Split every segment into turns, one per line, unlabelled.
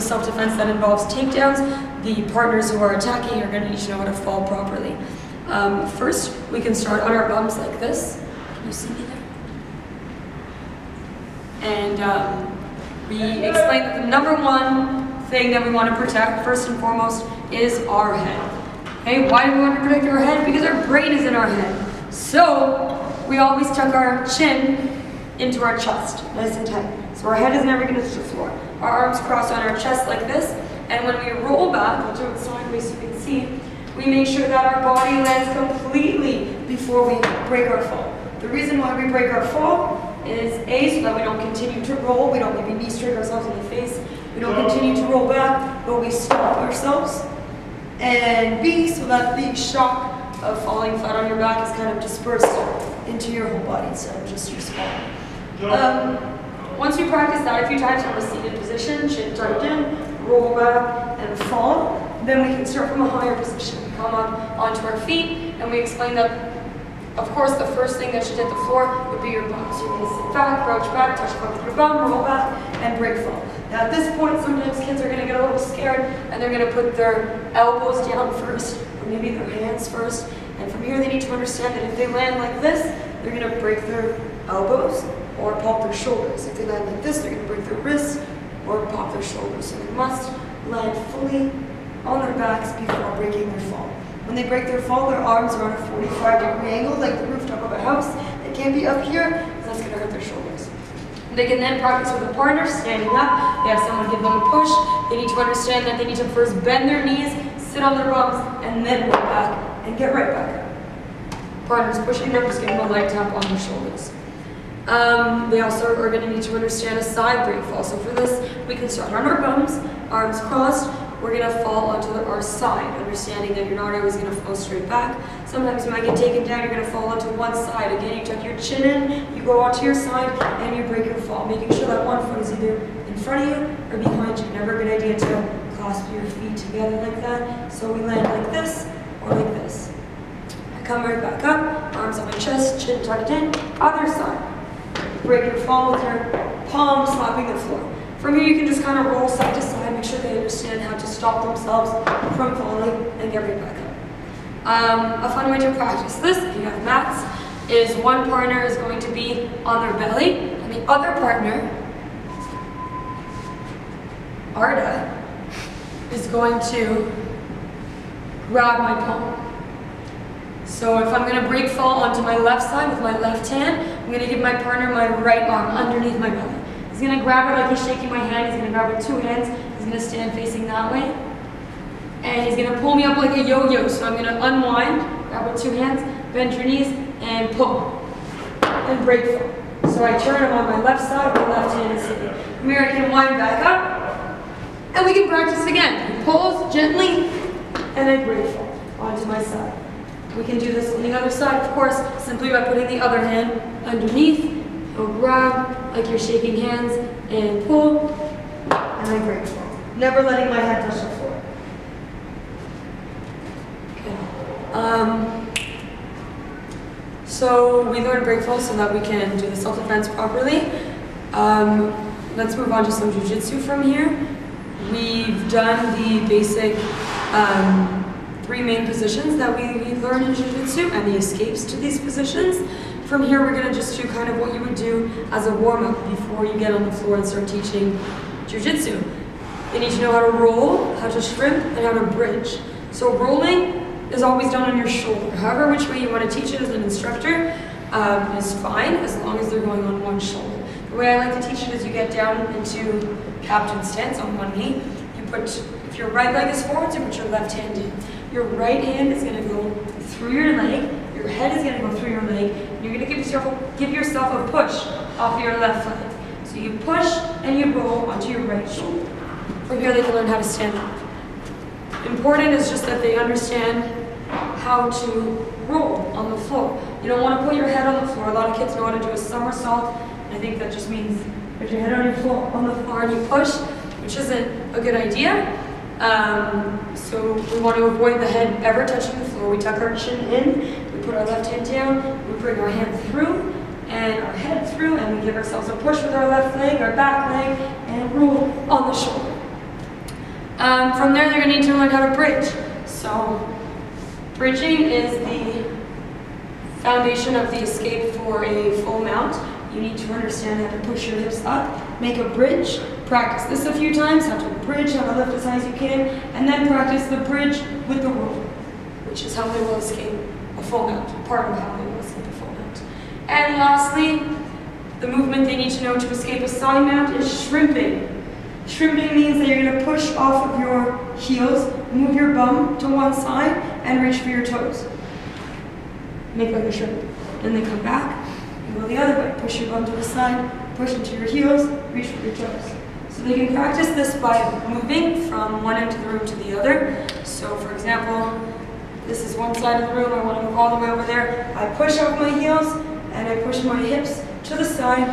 Self-defense that involves takedowns. The partners who are attacking are going to need to know how to fall properly. First, we can start on our bums like this. Can you see me there? And we explain that the number one thing that we want to protect, first and foremost, is our head. Okay, why do we want to protect our head? Because our brain is in our head. So, we always tuck our chin into our chest, nice and tight. So our head is never going to touch the floor. Our arms cross on our chest like this, and when we roll back, I'll do it sideways so you can see, we make sure that our body lands completely before we break our fall. The reason why we break our fall is A, so that we don't continue to roll, we don't maybe knee straight ourselves in the face, we don't continue to roll back, but we stop ourselves, and B, so that the shock of falling flat on your back is kind of dispersed into your whole body instead of just your spine. Once we practice that a few times from a seated position, chin tucked in, roll back, and fall, then we can start from a higher position. We come up onto our feet, and we explain that, of course, the first thing that should hit the floor would be your bum. So you're going to sit back, crouch back, touch the front with your bum, roll back, and break fall. Now at this point, sometimes kids are going to get a little scared, and they're going to put their elbows down first, or maybe their hands first. And from here, they need to understand that if they land like this, they're going to break their elbows or pop their shoulders. If they land like this, they're going to break their wrists or pop their shoulders. So they must land fully on their backs before breaking their fall. When they break their fall, their arms are on a 45-degree angle, like the rooftop of a house. They can't be up here, because that's going to hurt their shoulders. They can then practice with a partner, standing up. They have someone give them a push. They need to understand that they need to first bend their knees, sit on their bums, and then roll back and get right back up. Partners pushing them, just give them a light tap on their shoulders. They also are going to need to understand a side break fall. So for this, we can start on our bums, arms crossed. We're going to fall onto our side, understanding that you're not always going to fall straight back. Sometimes you might get taken down, you're going to fall onto one side. Again, you tuck your chin in, you go onto your side, and you break your fall, making sure that one foot is either in front of you or behind you. Never a good idea to clasp your feet together like that. So we land like this or like this. I come right back up, arms on my chest, chin tucked in, other side. Break your fall with your palms slapping the floor. From here, you can just kind of roll side to side, make sure they understand how to stop themselves from falling and get right back up. A fun way to practice this, if you have mats, is one partner is going to be on their belly, and the other partner, Arda, is going to grab my palm. So if I'm going to break fall onto my left side with my left hand, I'm going to give my partner my right arm underneath my belly. He's going to grab it like he's shaking my hand. He's going to grab it with two hands. He's going to stand facing that way. And he's going to pull me up like a yo-yo. So I'm going to unwind, grab it with two hands, bend your knees, and pull. And break fall. So I turn him on my left side, my left hand is sitting. From here I can wind back up. And we can practice again. He pulls gently, and I break fall onto my side. We can do this on the other side, of course, simply by putting the other hand underneath. Or grab like you're shaking hands and pull, and I break fall. Never letting my head touch the floor. Okay. So we learn break fall so that we can do the self-defense properly. Let's move on to some jiu-jitsu from here. We've done the basic three main positions that we learn in jiu-jitsu and the escapes to these positions. From here, we're going to just do kind of what you would do as a warm-up before you get on the floor and start teaching jiu-jitsu. You need to know how to roll, how to shrimp, and how to bridge. So rolling is always done on your shoulder. However which way you want to teach it as an instructor is fine, as long as they're going on one shoulder. The way I like to teach it is you get down into captain stance on one knee. You put, if your right leg is forward, you put your left hand in. Your right hand is going to go through your leg. Your head is going to go through your leg. You're going to give yourself a push off your left leg. So you push and you roll onto your right shoulder. From here they can learn how to stand up. Important is just that they understand how to roll on the floor. You don't want to put your head on the floor. A lot of kids know how to do a somersault. I think that just means put your head on the floor and you push, which isn't a good idea. So we want to avoid the head ever touching the floor. We tuck our chin in, we put our left hand down, we bring our hand through and our head through, and we give ourselves a push with our left leg, our back leg, and roll on the shoulder. From there, they're going to need to learn how to bridge. So, bridging is the foundation of the escape for a full mount. You need to understand how to push your hips up, make a bridge, practice this a few times, how to bridge, how to lift as high as you can, and then practice the bridge with the roll, which is how they will escape a full mount, part of how they will escape a full mount. And lastly, the movement they need to know to escape a side mount is shrimping. Shrimping means that you're going to push off of your heels, move your bum to one side, and reach for your toes. Make like a shrimp. Then they come back, and go the other way. Push your bum to the side, push into your heels, reach for your toes. So they can practice this by moving from one end of the room to the other. So for example, this is one side of the room, I want to move all the way over there. I push off my heels, and I push my hips to the side,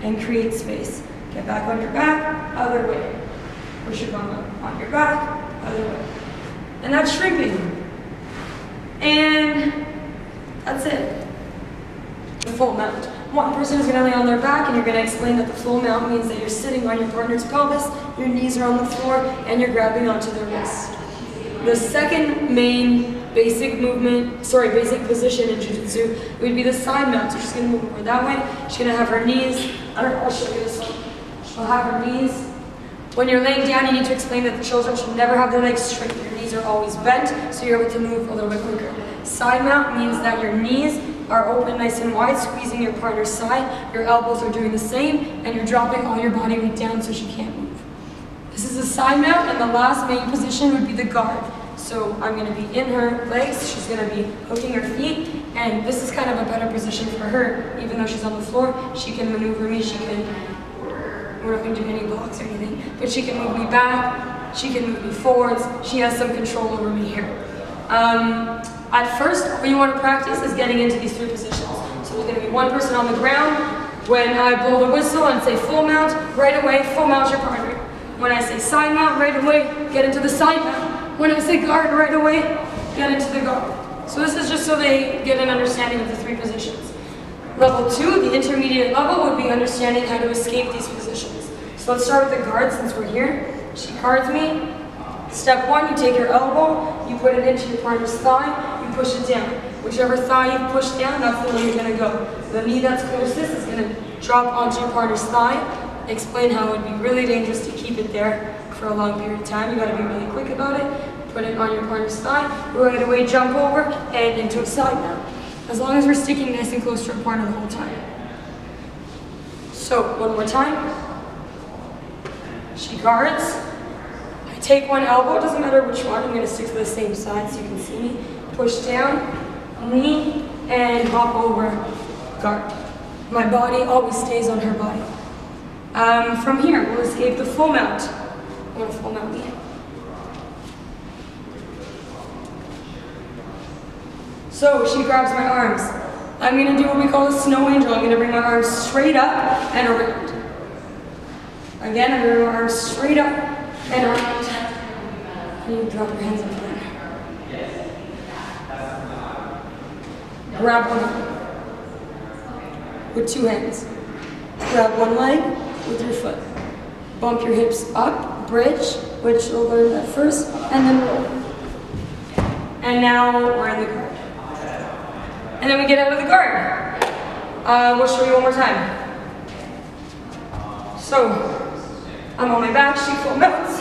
and create space. Get back on your back, other way. Push your bum up on your back, other way. And that's shrimping. And that's it. The full mount. One person is going to lay on their back, and you're going to explain that the full mount means that you're sitting on your partner's pelvis, your knees are on the floor, and you're grabbing onto their wrist. The second main basic position in Jiu-Jitsu would be the side mount. So she's going to move over that way. She's going to have her knees, I'll show you this one. She'll have her knees. When you're laying down, you need to explain that the children should never have their legs straight. Your knees are always bent, so you're able to move a little bit quicker. Side mount means that your knees are open nice and wide, squeezing your partner's side. Your elbows are doing the same, and you're dropping all your body weight down so she can't move. This is a side mount, and the last main position would be the guard. So I'm going to be in her legs, she's going to be hooking her feet, and this is kind of a better position for her. Even though she's on the floor, she can maneuver me, we're not going to do any blocks or anything, but she can move me back, she can move me forwards, she has some control over me here. At first, what you want to practice is getting into these three positions. So there's going to be one person on the ground. When I blow the whistle and say full mount, right away, full mount your partner. When I say side mount, right away, get into the side mount. When I say guard, right away, get into the guard. So this is just so they get an understanding of the three positions. Level 2, the intermediate level, would be understanding how to escape these positions. So let's start with the guard since we're here. She guards me. Step 1, you take your elbow, you put it into your partner's thigh, you push it down. Whichever thigh you push down, that's the way you're going to go. The knee that's closest is going to drop onto your partner's thigh. Explain how it would be really dangerous to keep it there for a long period of time. You got to be really quick about it. Put it on your partner's thigh, right away jump over and into a side mount. As long as we're sticking nice and close to our partner the whole time. So, one more time. She guards. I take one elbow, doesn't matter which one, I'm going to stick to the same side so you can see me. Push down, knee, and hop over, guard. My body always stays on her body. From here, we'll escape the full mount. I'm going to full mount me. So she grabs my arms. I'm going to do what we call a snow angel. I'm going to bring my arms straight up and around. Again, I'm going to bring my arms straight up and around. And you drop your hands in front. Grab one with two hands. Grab one leg with your foot. Bump your hips up, bridge, which we'll learn that first, and then roll. And now we're in the guard. And then we get out of the guard. We'll show you one more time. So, I'm on my back, she full mounts.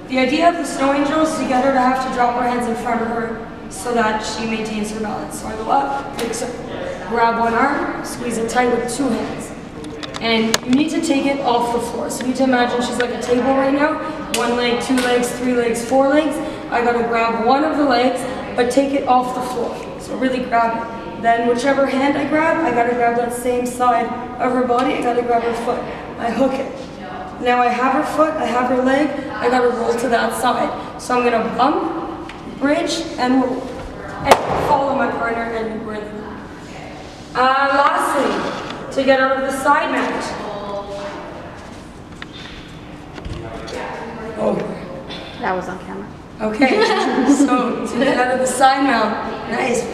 The idea of the snow angel is to get her to have to drop her hands in front of her so that she maintains her balance. So I go up, make a circle. Grab one arm, squeeze it tight with two hands. And you need to take it off the floor. So you need to imagine she's like a table right now. One leg, two legs, three legs, four legs. I gotta grab one of the legs, but take it off the floor. So really grab it. Then whichever hand I gotta grab that same side of her body. I gotta grab her foot. I hook it. Now I have her foot, I have her leg, I gotta roll to that side. So I'm gonna bump, bridge, and roll. And follow my partner and we're in the mat. Lastly, to get out of the side mount. Oh.
That was on camera.
Okay, so to get out of the side mount, nice.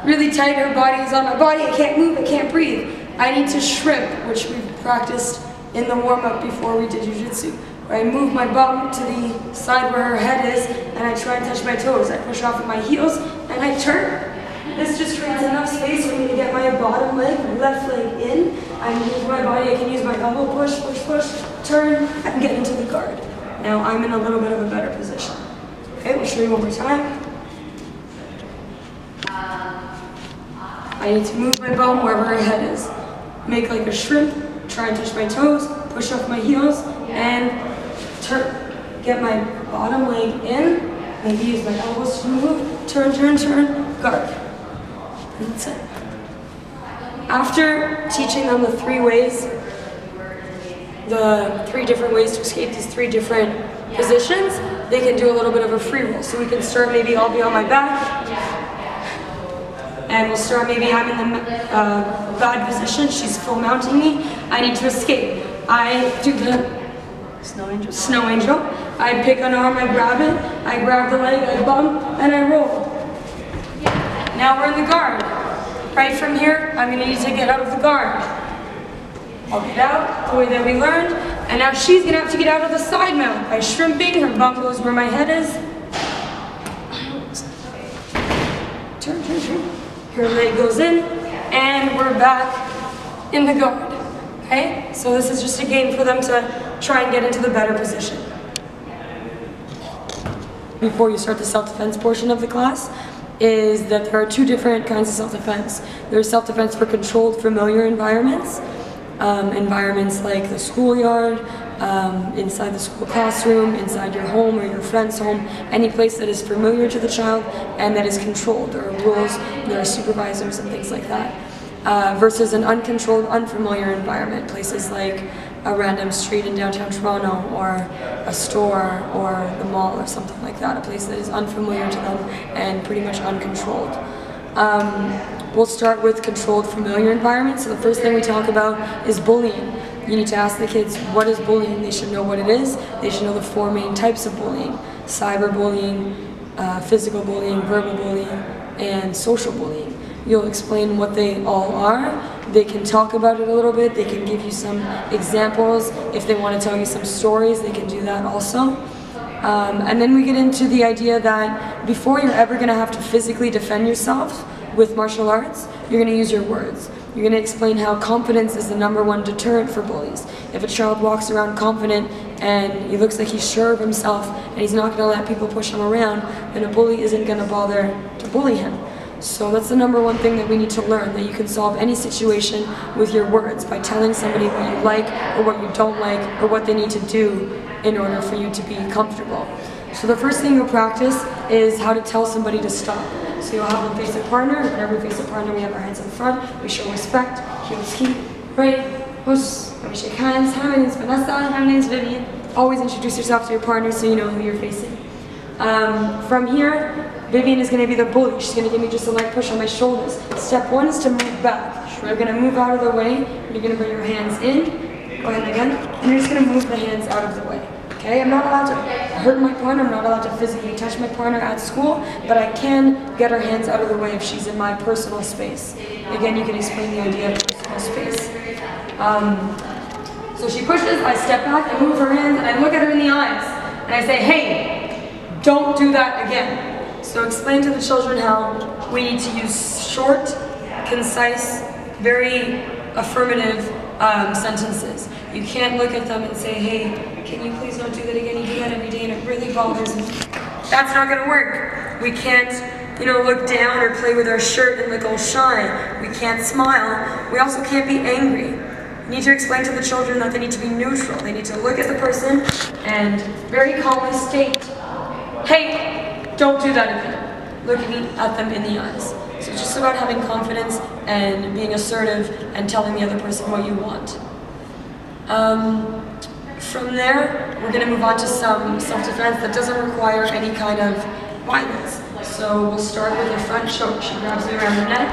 Really tight, her body is on my body, I can't move, I can't breathe. I need to shrimp, which we've practiced in the warm-up before we did jiu-jitsu. where I move my bum to the side where her head is, and I try and touch my toes. I push off with my heels, and I turn. This just creates enough space for me to get my bottom leg, my left leg in. I move my body, I can use my elbow, push, push, push, turn, and get into the guard. Now I'm in a little bit of a better position. Okay, we'll show you one more time. I need to move my bum wherever her head is. Make like a shrimp, try and touch my toes, push off my heels, and turn. Get my bottom leg in, maybe use my elbows to move, turn, turn, turn, guard. And that's it. After teaching them the 3 ways, the 3 different ways to escape these 3 different positions, they can do a little bit of a free roll. So we can start, maybe I'll be on my back, and we'll start, maybe I'm in the bad position, she's full mounting me, I need to escape. I do the Snow Angel. I pick an arm, I grab it, I grab the leg, I bump, and I roll. Now we're in the guard. Right from here, I'm going to need to get out of the guard. I'll get out the way that we learned, and now she's going to have to get out of the side mount by shrimping. Her bum goes where my head is. Turn, turn, turn. Her leg goes in, and we're back in the guard. Okay? So this is just a game for them to try and get into the better position. Before you start the self-defense portion of the class, is that there are 2 different kinds of self-defense. There's self-defense for controlled, familiar environments. Environments like the schoolyard, inside the school classroom, inside your home or your friend's home, any place that is familiar to the child and that is controlled. There are rules, there are supervisors and things like that. Versus an uncontrolled, unfamiliar environment, places like a random street in downtown Toronto, or a store, or the mall, or something like that, a place that is unfamiliar to them and pretty much uncontrolled. We'll start with controlled, familiar environments. So the first thing we talk about is bullying. You need to ask the kids, what is bullying? They should know what it is. They should know the 4 main types of bullying: cyberbullying, physical bullying, verbal bullying, and social bullying. You'll explain what they all are. They can talk about it a little bit. They can give you some examples. If they want to tell you some stories, they can do that also. And then we get into the idea that before you're ever going to have to physically defend yourself with martial arts, you're going to use your words. You're going to explain how confidence is the #1 deterrent for bullies. If a child walks around confident and he looks like he's sure of himself and he's not going to let people push him around, then a bully isn't going to bother to bully him. So that's the #1 thing that we need to learn, that you can solve any situation with your words by telling somebody what you like or what you don't like or what they need to do in order for you to be comfortable. So the first thing you'll practice is how to tell somebody to stop. So you'll have them face a partner. Whenever we face a partner, we have our hands in front. We show respect. Heels keep. Right. Push. And we shake hands. Hi, my name's Vanessa. Hi, my name's Vivian. Always introduce yourself to your partner so you know who you're facing. From here, Vivian is going to be the bully. She's going to give me just a light push on my shoulders. Step 1 is to move back. We're going to move out of the way. You're going to bring your hands in. Go ahead again. And you're just going to move the hands out of the way. Okay, I'm not allowed to hurt my partner. I'm not allowed to physically touch my partner at school, but I can get her hands out of the way if she's in my personal space. Again, you can explain the idea of personal space. So she pushes, I step back, I move her hands, and I look at her in the eyes. And I say, hey, don't do that again. So explain to the children how we need to use short, concise, very affirmative sentences. You can't look at them and say, hey, can you please not do that again? You do that every day and it really bothers me. That's not going to work. We can't, look down or play with our shirt and look all shy. We can't smile. We also can't be angry. You need to explain to the children that they need to be neutral. They need to look at the person and very calmly state, hey, don't do that again. Looking at them in the eyes. So it's just about having confidence and being assertive and telling the other person what you want. From there, we're going to move on to some self-defense that doesn't require any kind of violence. So we'll start with a front choke. She grabs me around the neck,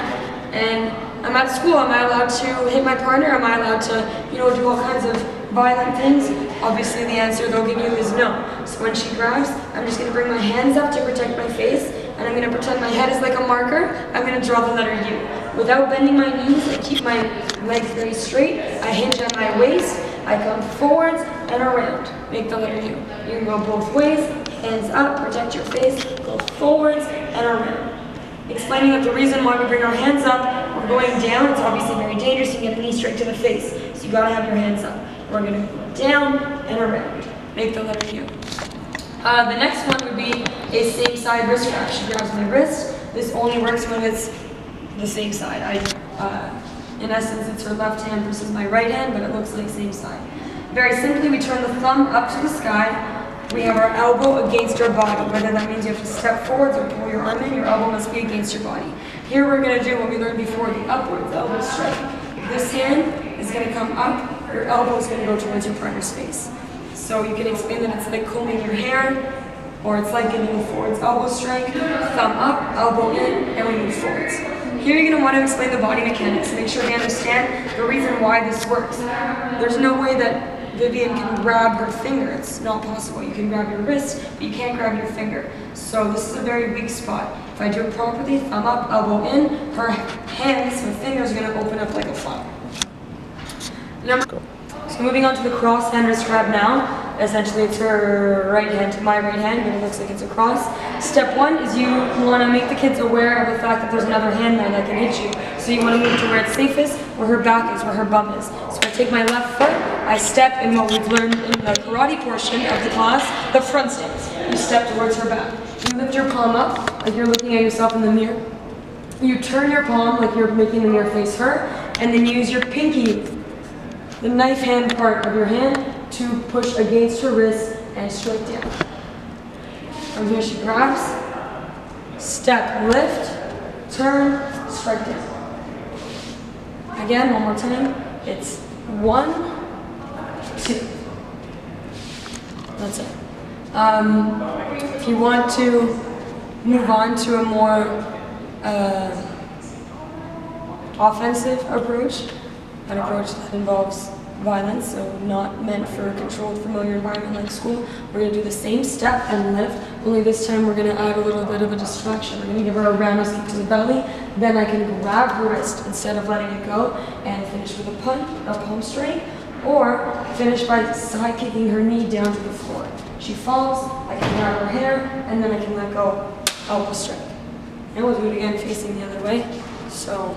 and I'm at school. Am I allowed to hit my partner? Am I allowed to, do all kinds of violent things? Obviously, the answer they'll give you is no. So when she grabs, I'm just going to bring my hands up to protect my face, and I'm going to pretend my head is like a marker. I'm going to draw the letter U. Without bending my knees, I keep my legs very straight. I hinge at my waist. I come forwards, and around. Make the letter U. You can go both ways, hands up, protect your face, go forwards and around. Explaining that the reason why we bring our hands up, we're going down, it's obviously very dangerous, you get a knee straight to the face. So you gotta have your hands up. We're gonna go down and around. Make the letter U. The next one would be a same side wrist grab. She grabs my wrist. This only works when it's the same side. In essence, it's her left hand versus my right hand, but it looks like same side. Very simply, we turn the thumb up to the sky. We have our elbow against our body, whether that means you have to step forwards or pull your arm in, your elbow must be against your body. Here we're going to do what we learned before, the upwards elbow strike. This hand is going to come up, your elbow is going to go towards your partner's face. So you can explain that it's like combing your hair, or it's like giving a forwards elbow strike, thumb up, elbow in, and we move forwards. Here you're going to want to explain the body mechanics, make sure they understand the reason why this works. There's no way that Vivian can grab her finger. It's not possible. You can grab your wrist, but you can't grab your finger. So this is a very weak spot. If I do it properly, thumb up, elbow in, her hands, her fingers are going to open up like a funnel. So moving on to the cross hand wrist grab now. Essentially it's her right hand to my right hand, but it looks like it's a cross. Step one is you want to make the kids aware of the fact that there's another hand there that can hit you. So you want to move to where it's safest, where her back is, where her bum is. So I take my left foot, I step in what we've learned in the karate portion of the class, the front stance. You step towards her back. You lift your palm up like you're looking at yourself in the mirror. You turn your palm like you're making the mirror face her, and then use your pinky, the knife hand part of your hand, to push against her wrist and strike down. From here she grabs, step, lift, turn, strike down. Again, one more time. It's 1, 2. That's it. If you want to move on to a more offensive approach, an approach that involves violence, so not meant for a controlled, familiar environment like school, we're going to do the same step and lift, only this time we're going to add a little bit of a distraction. We're going to give her a roundhouse kick to the belly, then I can grab her wrist instead of letting it go and finish with a palm strike, or finish by side kicking her knee down to the floor. She falls, I can grab her hair, and then I can let go, elbow strike. And we'll do it again facing the other way. So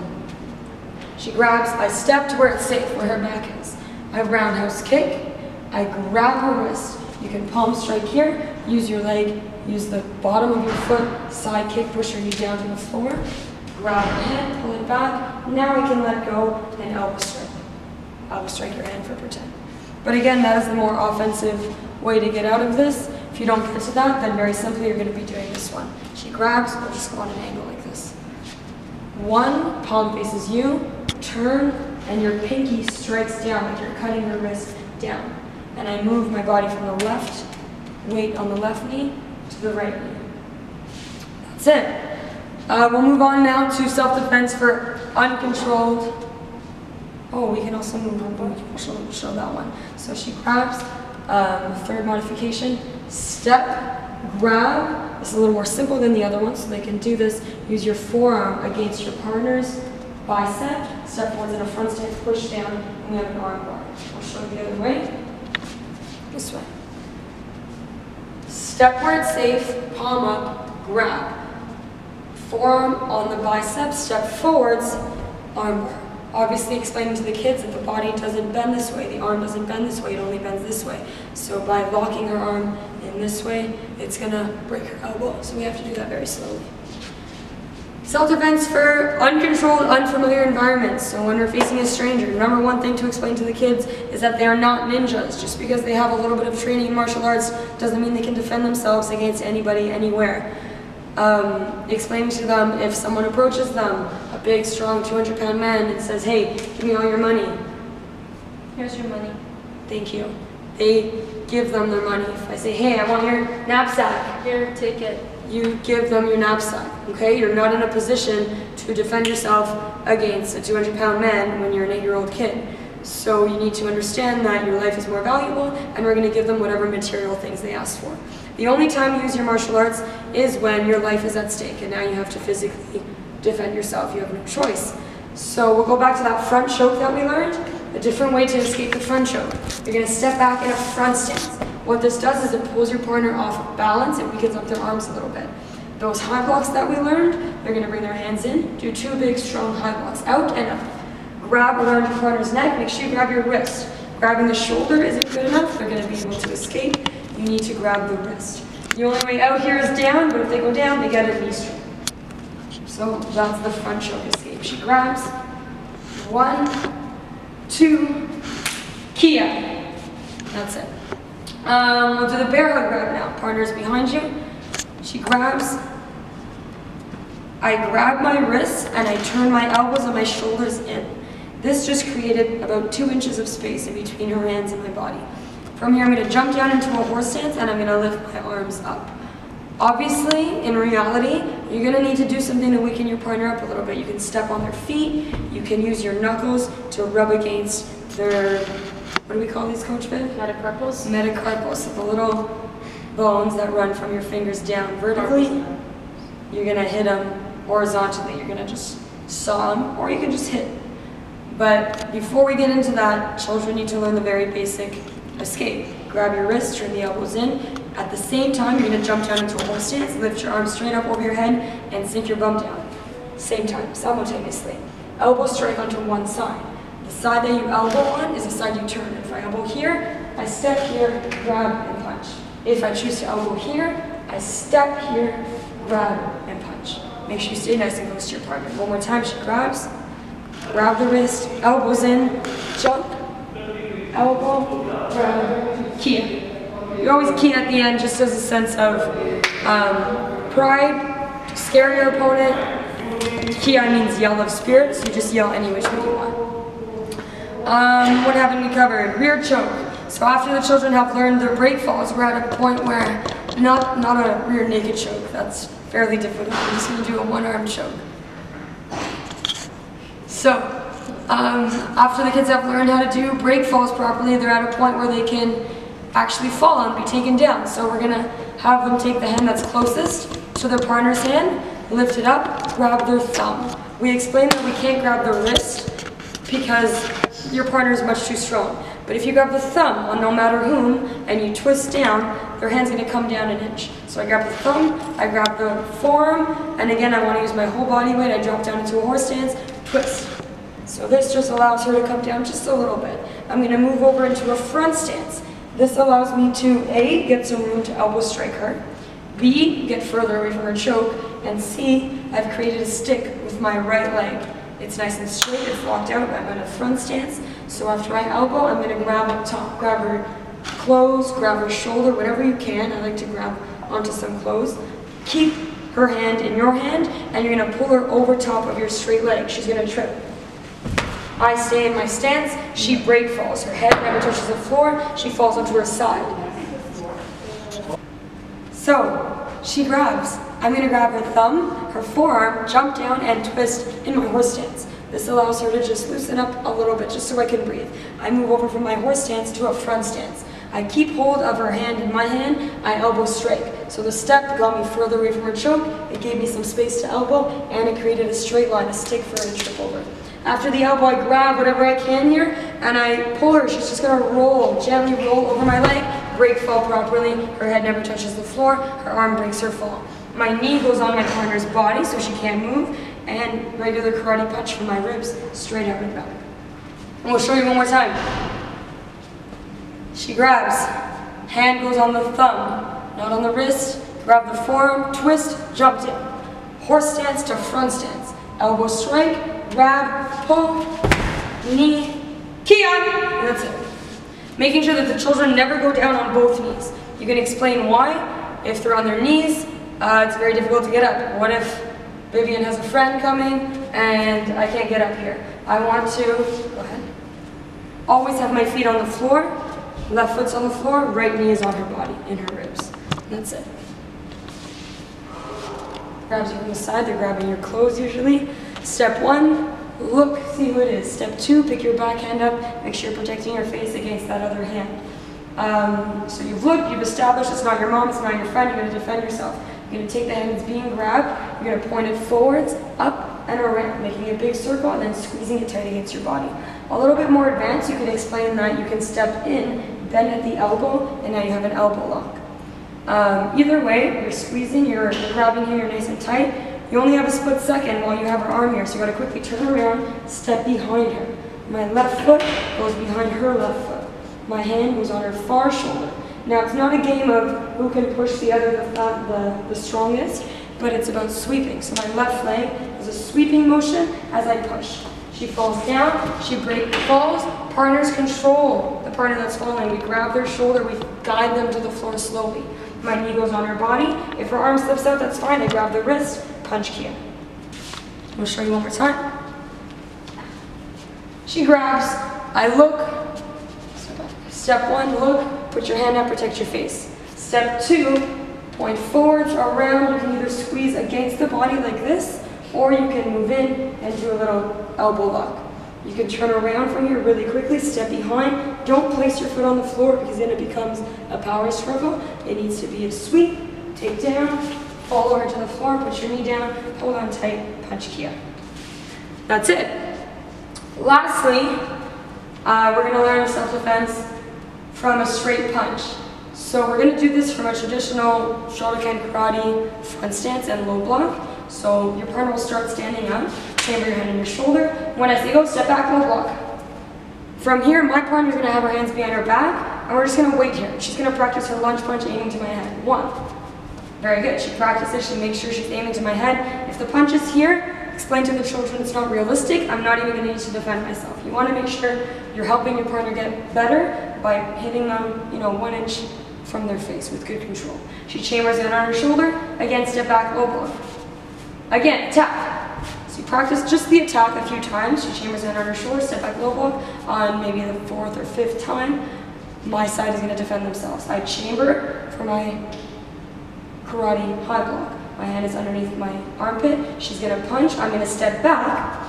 she grabs, I step to where it's safe, where her back is. I roundhouse kick, I grab her wrist. You can palm strike here, use your leg, use the bottom of your foot, side kick, push your knee down to the floor, grab her hand, pull it back. Now I can let go and elbow strike. Elbow strike your hand for pretend. But again, that is the more offensive way to get out of this. If you don't get to that, then very simply you're going to be doing this one. She grabs, we'll just go on an angle like this. 1, palm faces you, turn, and your pinky strikes down like you're cutting your wrist down. And I move my body from the left, weight on the left knee, to the right knee. That's it. We'll move on now to self-defense for uncontrolled. Oh, we can also move on, but we'll show that one. So she grabs, third modification, step, grab. This is a little more simple than the other one, so they can do this. Use your forearm against your partner's bicep, step forwards in a front stance, push down, and we have an arm bar. I'll show you the other way. This way. Step where it's safe, palm up, grab. Forearm on the bicep, step forwards, arm bar. Obviously explaining to the kids that the body doesn't bend this way, the arm doesn't bend this way, it only bends this way. So by locking her arm in this way, it's going to break her elbow. So we have to do that very slowly. Self-defense for uncontrolled, unfamiliar environments. So when we're facing a stranger, number one thing to explain to the kids is that they are not ninjas. Just because they have a little bit of training in martial arts doesn't mean they can defend themselves against anybody, anywhere. Explaining to them if someone approaches them, a big, strong, 200-pound man, and says, hey, give me all your money. Here's your money. Thank you. They give them their money. If I say, hey, I want your knapsack. Here, take it. You give them your knapsack, okay? You're not in a position to defend yourself against a 200-pound man when you're an 8-year-old kid. So you need to understand that your life is more valuable, and we're going to give them whatever material things they ask for. The only time you use your martial arts is when your life is at stake, and now you have to physically defend yourself. You have no choice. So we'll go back to that front choke that we learned. A different way to escape the front choke. You're gonna step back in a front stance. What this does is it pulls your partner off of balance and weakens up their arms a little bit. Those high blocks that we learned, they're gonna bring their hands in, do 2 big strong high blocks, out and up. Grab around your partner's neck, make sure you grab your wrist. Grabbing the shoulder isn't good enough, they're gonna be able to escape. You need to grab the wrist. The only way out here is down, but if they go down, they get a knee strike. So that's the front choke escape. She grabs, 1, 2, Kia. That's it. We'll do the bear hug grab now. Partner's behind you. She grabs. I grab my wrists and I turn my elbows and my shoulders in. This just created about 2 inches of space in between her hands and my body. From here, I'm going to jump down into a horse stance and I'm going to lift my arms up. Obviously, in reality, you're going to need to do something to weaken your partner up a little bit. You can step on their feet. You can use your knuckles to rub against their, what do we call these, Coach Viv?
Metacarpals.
Metacarpals, so the little bones that run from your fingers down vertically. You're going to hit them horizontally. You're going to just saw them, or you can just hit. But before we get into that, children need to learn the very basic escape. Grab your wrist, turn the elbows in. At the same time, you're going to jump down into a horse stance, lift your arms straight up over your head, and sink your bum down. Same time, simultaneously. Elbow strike onto one side. The side that you elbow on is the side you turn. If I elbow here, I step here, grab, and punch. If I choose to elbow here, I step here, grab, and punch. Make sure you stay nice and close to your partner. One more time, she grabs, grab the wrist, elbows in, jump, elbow, grab, Kia. You always key at the end just as a sense of pride, to scare your opponent. Kia means yell of spirit, so you just yell any which way you want. What haven't we covered? Rear choke. So after the children have learned their break falls, we're at a point where, not a rear naked choke, that's fairly difficult. I'm just going to do a one-arm choke. So, after the kids have learned how to do break falls properly, they're at a point where they can actually fall and be taken down. So we're going to have them take the hand that's closest to their partner's hand, lift it up, grab their thumb. We explained that we can't grab the wrist because your partner is much too strong. But if you grab the thumb on no matter whom and you twist down, their hand's going to come down an inch. So I grab the thumb, I grab the forearm, and again I want to use my whole body weight. I drop down into a horse stance, twist. So this just allows her to come down just a little bit. I'm going to move over into a front stance. This allows me to A, get some room to elbow strike her, B, get further away from her choke, and C, I've created a stick with my right leg. It's nice and straight, it's locked out, I'm in a front stance, so after I elbow, I'm going to grab up top, grab her clothes, grab her shoulder, whatever you can. I like to grab onto some clothes. Keep her hand in your hand, and you're going to pull her over top of your straight leg. She's going to trip. I stay in my stance, she break falls. Her head never touches the floor, she falls onto her side. So, she grabs. I'm going to grab her thumb, her forearm, jump down, and twist in my horse stance. This allows her to just loosen up a little bit, just so I can breathe. I move over from my horse stance to a front stance. I keep hold of her hand in my hand, I elbow strike. So the step got me further away from her choke, it gave me some space to elbow, and it created a straight line, a stick for her to trip over. After the elbow, I grab whatever I can here, and I pull her. She's just going to roll, gently roll over my leg, break fall properly. Her head never touches the floor, her arm breaks her fall. My knee goes on my partner's body so she can't move, and regular karate punch from my ribs, straight out and back. And we'll show you one more time. She grabs, hand goes on the thumb, not on the wrist, grab the forearm, twist, jump down. Horse stance to front stance. Elbow strike, grab, pull, knee, Kia, and that's it. Making sure that the children never go down on both knees. You can explain why. If they're on their knees, it's very difficult to get up. What if Vivian has a friend coming and I can't get up here? I want to, go ahead, always have my feet on the floor, left foot's on the floor, right knee is on her body, in her ribs. And that's it. Grabs you from the side, they're grabbing your clothes usually. Step one, look, see who it is. Step two, pick your back hand up, make sure you're protecting your face against that other hand. So you've looked, you've established it's not your mom, it's not your friend, you're going to defend yourself. You're going to take the hand that's being grabbed, you're going to point it forwards, up, and around, making a big circle, and then squeezing it tight against your body. A little bit more advanced, you can explain that you can step in, bend at the elbow, and now you have an elbow lock. Either way, you're squeezing, you're grabbing here, you're nice and tight. You only have a split second while you have her arm here, so you gotta quickly turn around, step behind her. My left foot goes behind her left foot. My hand goes on her far shoulder. Now, it's not a game of who can push the other the strongest, but it's about sweeping. So my left leg is a sweeping motion as I push. She falls down, she falls, partners control the partner that's falling. We grab their shoulder, we guide them to the floor slowly. My knee goes on her body. If her arm slips out, that's fine. I grab the wrist, punch Kia. I'll show you one more time. She grabs, I look. Step 1, look, put your hand up, protect your face. Step 2, point forwards, around. You can either squeeze against the body like this, or you can move in and do a little elbow lock. You can turn around from here really quickly, step behind. Don't place your foot on the floor because then it becomes a power struggle. It needs to be a sweep, take down, follow her to the floor, put your knee down, hold on tight, punch Kia. That's it. Lastly, we're going to learn self-defense from a straight punch. So we're going to do this from a traditional Shotokan karate front stance and low block. So your partner will start standing up, chamber your hand on your shoulder. When I say go, step back, low block. From here, my partner's going to have her hands behind her back, and we're just going to wait here. She's going to practice her lunge punch aiming to my head. 1. Very good. She practices, she makes sure she's aiming to my head. If the punch is here, explain to the children it's not realistic. I'm not even going to need to defend myself. You want to make sure you're helping your partner get better by hitting them, 1 inch from their face with good control. She chambers in on her shoulder. Again, step back, low block. Again, attack. So you practice just the attack a few times. She chambers in on her shoulder, step back, low block. On maybe the 4th or 5th time, my side is going to defend themselves. I chamber for my karate high block. My hand is underneath my armpit. She's going to punch. I'm going to step back,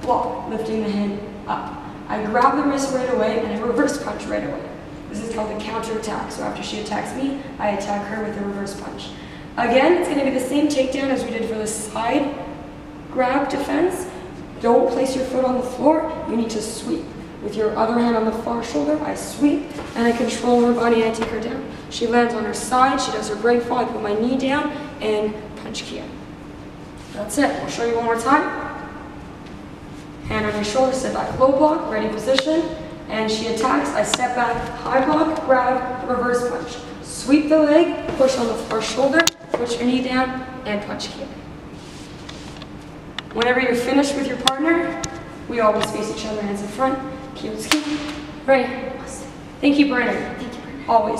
block, lifting the hand up. I grab the wrist right away and I reverse punch right away. This is called the counter attack. So after she attacks me, I attack her with a reverse punch. Again, it's going to be the same takedown as we did for the side grab defense. Don't place your foot on the floor. You need to sweep. With your other hand on the far shoulder, I sweep and I control her body and I take her down. She lands on her side, she does her break fall, I put my knee down and punch Kia. That's it. I'll show you one more time. Hand on your shoulder, step back, low block, ready position, and she attacks. I step back, high block, grab, reverse punch. Sweep the leg, push on the far shoulder, put your knee down, and punch Kia. Whenever you're finished with your partner, we always face each other, hands in front. Kiyotsuki. Ready? Thank you, Brenner.
Thank you, Brenner.
Always.